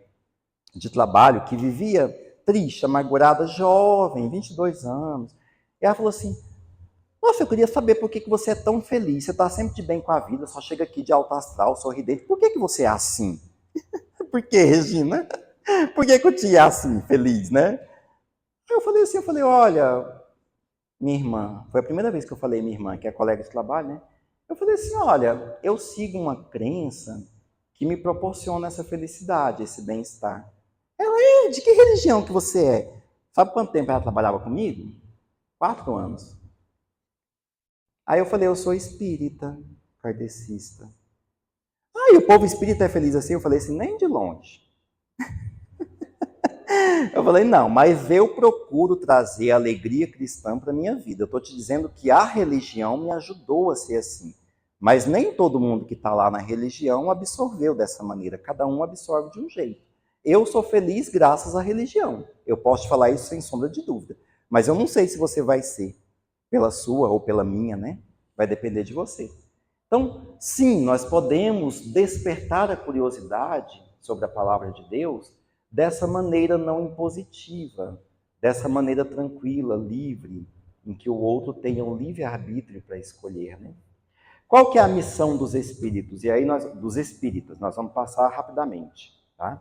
de trabalho que vivia triste, amargurada, jovem, 22 anos, e ela falou assim, nossa, eu queria saber por que você é tão feliz, você está sempre de bem com a vida, só chega aqui de alto astral, sorridente, por que você é assim? Por que, Regina? Por que o tio é assim, feliz, né? Eu falei, olha, minha irmã, foi a primeira vez que eu falei minha irmã, que é colega de trabalho, né? Eu falei assim, olha, eu sigo uma crença que me proporciona essa felicidade, esse bem-estar. Ela, de que religião que você é? Sabe quanto tempo ela trabalhava comigo? 4 anos. Aí eu falei, eu sou espírita, kardecista. E o povo espírita é feliz assim? Eu falei assim, nem de longe. Eu falei, não, mas eu procuro trazer alegria cristã para a minha vida. Eu estou te dizendo que a religião me ajudou a ser assim. Mas nem todo mundo que está lá na religião absorveu dessa maneira. Cada um absorve de um jeito. Eu sou feliz graças à religião. Eu posso te falar isso sem sombra de dúvida. Mas eu não sei se você vai ser pela sua ou pela minha, né? Vai depender de você. Então, sim, nós podemos despertar a curiosidade sobre a palavra de Deus dessa maneira não impositiva, dessa maneira tranquila, livre, em que o outro tenha um livre-arbítrio para escolher, né? Qual que é a missão dos espíritos? E aí dos espíritas, nós vamos passar rapidamente, tá?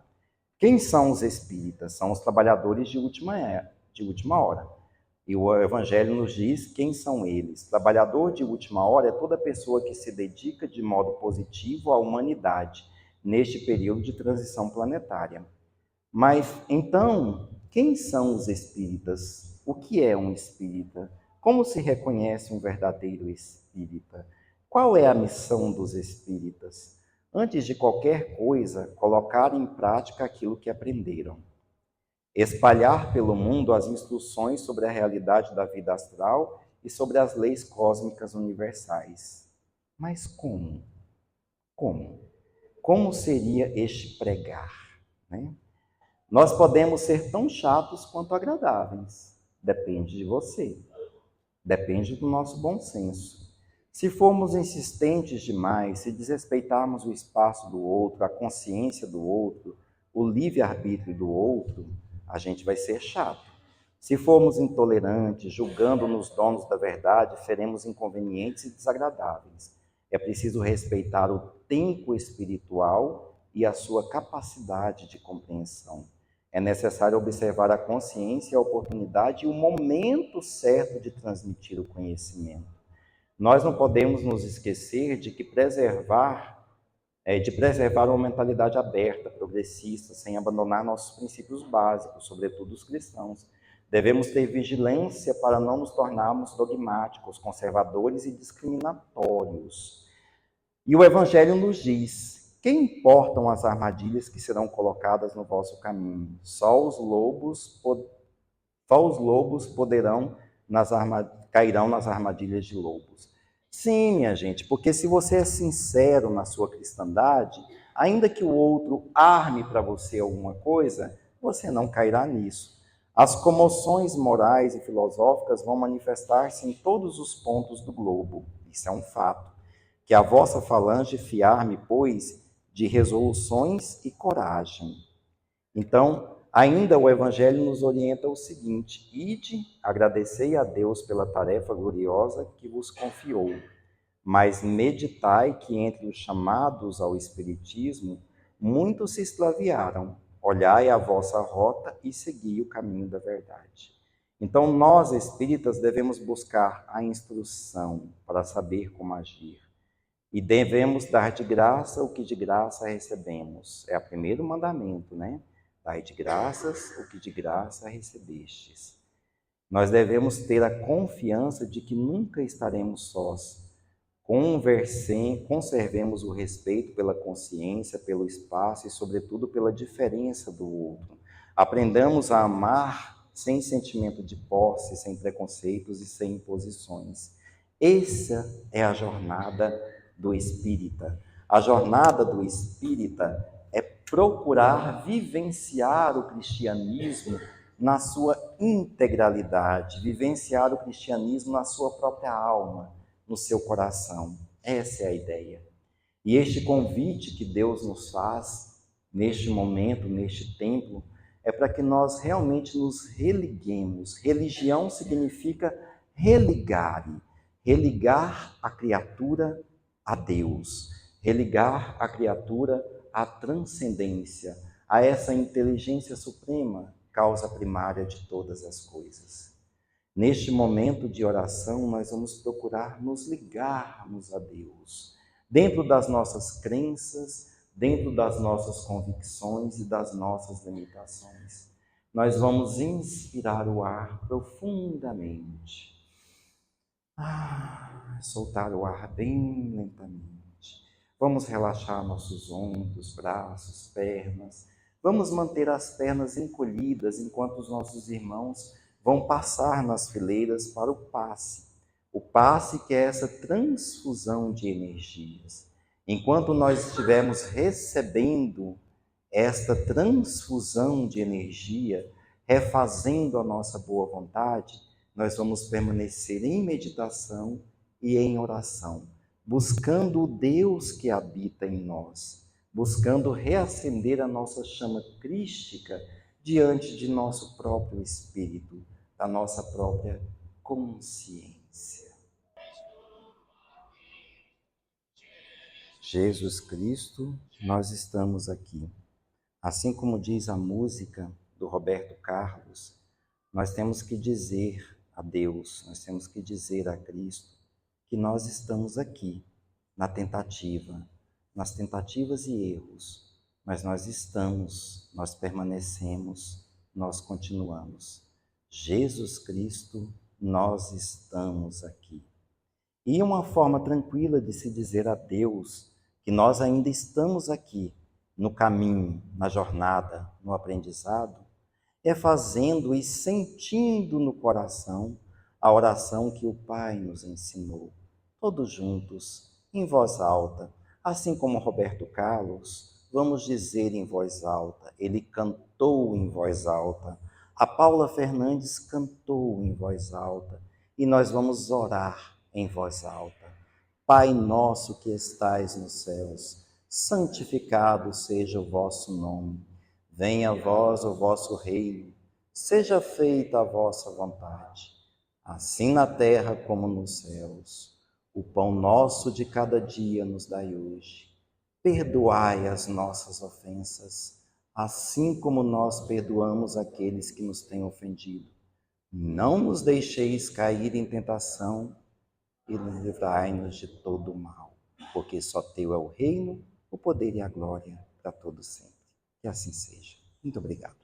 Quem são os espíritas? São os trabalhadores de última hora. E o Evangelho nos diz quem são eles. Trabalhador de última hora é toda pessoa que se dedica de modo positivo à humanidade neste período de transição planetária. Mas, então, quem são os espíritas? O que é um espírita? Como se reconhece um verdadeiro espírita? Qual é a missão dos espíritas? Antes de qualquer coisa, colocar em prática aquilo que aprenderam. Espalhar pelo mundo as instruções sobre a realidade da vida astral e sobre as leis cósmicas universais. Mas como? Como? Como seria este pregar, né? Nós podemos ser tão chatos quanto agradáveis. Depende de você. Depende do nosso bom senso. Se formos insistentes demais, se desrespeitarmos o espaço do outro, a consciência do outro, o livre-arbítrio do outro, a gente vai ser chato. Se formos intolerantes, julgando-nos donos da verdade, seremos inconvenientes e desagradáveis. É preciso respeitar o tempo espiritual e a sua capacidade de compreensão. É necessário observar a consciência, a oportunidade e o momento certo de transmitir o conhecimento. Nós não podemos nos esquecer de preservar uma mentalidade aberta, progressista, sem abandonar nossos princípios básicos, sobretudo os cristãos. Devemos ter vigilância para não nos tornarmos dogmáticos, conservadores e discriminatórios. E o Evangelho nos diz: que importam as armadilhas que serão colocadas no vosso caminho? Só os lobos cairão nas armadilhas de lobos. Sim, minha gente, porque se você é sincero na sua cristandade, ainda que o outro arme para você alguma coisa, você não cairá nisso. As comoções morais e filosóficas vão manifestar-se em todos os pontos do globo. Isso é um fato. Que a vossa falange fiar-me, pois, de resoluções e coragem. Então, ainda o Evangelho nos orienta o seguinte: ide, agradecei a Deus pela tarefa gloriosa que vos confiou, mas meditai que entre os chamados ao Espiritismo, muitos se extraviaram. Olhai a vossa rota e segui o caminho da verdade. Então, nós espíritas devemos buscar a instrução para saber como agir. E devemos dar de graça o que de graça recebemos. É o primeiro mandamento, né? Dai de graças o que de graça recebestes. Nós devemos ter a confiança de que nunca estaremos sós. Conservemos o respeito pela consciência, pelo espaço e, sobretudo, pela diferença do outro. Aprendamos a amar sem sentimento de posse, sem preconceitos e sem imposições. Essa é a jornada do espírita. A jornada do espírita é procurar vivenciar o cristianismo na sua integralidade, vivenciar o cristianismo na sua própria alma, no seu coração. Essa é a ideia. E este convite que Deus nos faz, neste momento, neste tempo, é para que nós realmente nos religuemos. Religião significa religar a criatura a Deus, religar a criatura à transcendência, a essa inteligência suprema, causa primária de todas as coisas. Neste momento de oração, nós vamos procurar nos ligarmos a Deus, dentro das nossas crenças, dentro das nossas convicções e das nossas limitações. Nós vamos inspirar o ar profundamente. Soltar o ar bem lentamente. Vamos relaxar nossos ombros, braços, pernas. Vamos manter as pernas encolhidas enquanto os nossos irmãos vão passar nas fileiras para o passe. O passe que é essa transfusão de energias. Enquanto nós estivermos recebendo esta transfusão de energia, refazendo a nossa boa vontade, nós vamos permanecer em meditação e em oração, buscando o Deus que habita em nós, buscando reacender a nossa chama crística diante de nosso próprio espírito, da nossa própria consciência. Jesus Cristo, nós estamos aqui. Assim como diz a música do Roberto Carlos, nós temos que dizer a Deus, nós temos que dizer a Cristo que nós estamos aqui nas tentativas e erros, mas nós estamos, nós permanecemos, nós continuamos. Jesus Cristo, nós estamos aqui. E uma forma tranquila de se dizer a Deus que nós ainda estamos aqui, no caminho, na jornada, no aprendizado, é fazendo e sentindo no coração a oração que o Pai nos ensinou, todos juntos, em voz alta, assim como Roberto Carlos, vamos dizer em voz alta, ele cantou em voz alta, a Paula Fernandes cantou em voz alta, e nós vamos orar em voz alta. Pai nosso que estais nos céus, santificado seja o vosso nome. Venha a vós o vosso reino, seja feita a vossa vontade, assim na terra como nos céus. O pão nosso de cada dia nos dai hoje. Perdoai as nossas ofensas, assim como nós perdoamos aqueles que nos têm ofendido. Não nos deixeis cair em tentação e livrai-nos de todo o mal, porque só teu é o reino, o poder e a glória para todo sempre. Que assim seja. Muito obrigado.